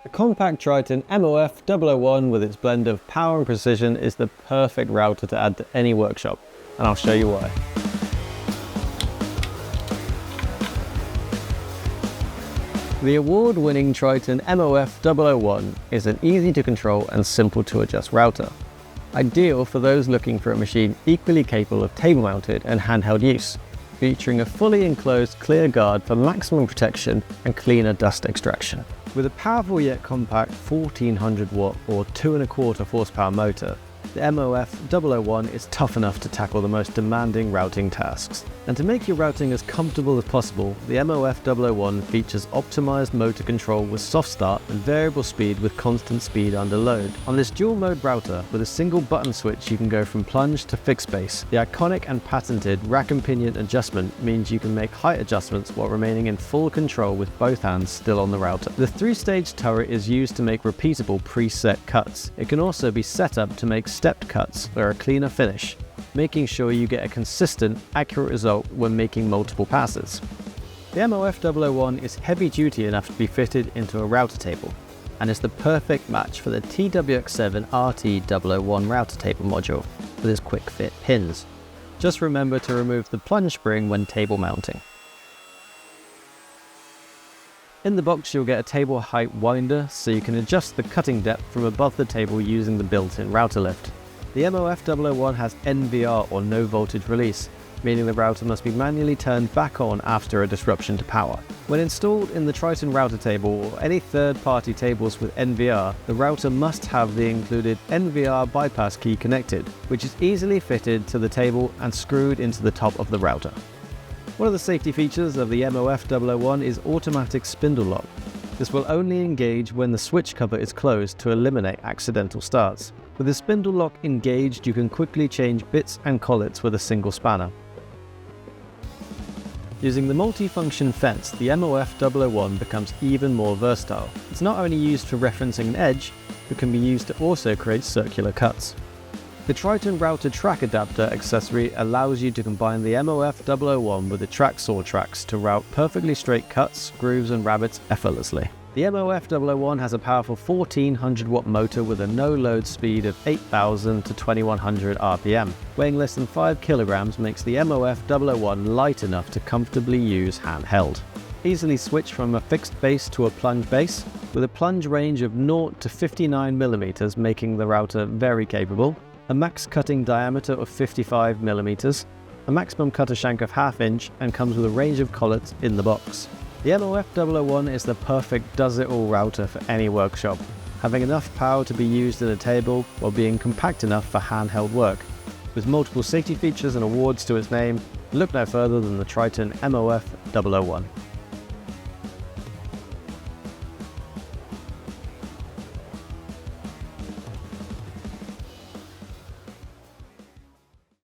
The compact Triton MOF001 with its blend of power and precision is the perfect router to add to any workshop, and I'll show you why. The award-winning Triton MOF001 is an easy to control and simple to adjust router. Ideal for those looking for a machine equally capable of table-mounted and handheld use, featuring a fully enclosed clear guard for maximum protection and cleaner dust extraction. With a powerful yet compact 1400 watt or 2¼ horsepower motor, the MOF001 is tough enough to tackle the most demanding routing tasks. And to make your routing as comfortable as possible, the MOF001 features optimized motor control with soft start and variable speed with constant speed under load. On this dual mode router, with a single button switch you can go from plunge to fixed base. The iconic and patented rack and pinion adjustment means you can make height adjustments while remaining in full control with both hands still on the router. The 3-stage turret is used to make repeatable preset cuts. It can also be set up to make stepped cuts for a cleaner finish, making sure you get a consistent, accurate result when making multiple passes. The MOF001 is heavy duty enough to be fitted into a router table, and is the perfect match for the TWX7 RT001 router table module with its quick fit pins. Just remember to remove the plunge spring when table mounting. In the box you'll get a table height winder so you can adjust the cutting depth from above the table using the built-in router lift. The MOF001 has NVR or no voltage release, meaning the router must be manually turned back on after a disruption to power. When installed in the Triton router table or any third-party tables with NVR, the router must have the included NVR bypass key connected, which is easily fitted to the table and screwed into the top of the router. One of the safety features of the MOF001 is automatic spindle lock. This will only engage when the switch cover is closed to eliminate accidental starts. With the spindle lock engaged, you can quickly change bits and collets with a single spanner. Using the multi-function fence, the MOF001 becomes even more versatile. It's not only used for referencing an edge, but can be used to also create circular cuts. The Triton router track adapter accessory allows you to combine the MOF001 with the track saw tracks to route perfectly straight cuts, grooves and rabbets effortlessly. The MOF001 has a powerful 1400 watt motor with a no-load speed of 8000 to 2100 RPM. Weighing less than 5 kilograms makes the MOF001 light enough to comfortably use handheld. Easily switch from a fixed base to a plunge base, with a plunge range of 0 to 59mm making the router very capable. A max cutting diameter of 55mm, a maximum cutter shank of 1/2 inch, and comes with a range of collets in the box. The MOF001 is the perfect does-it-all router for any workshop, having enough power to be used in a table while being compact enough for handheld work. With multiple safety features and awards to its name, look no further than the Triton MOF001.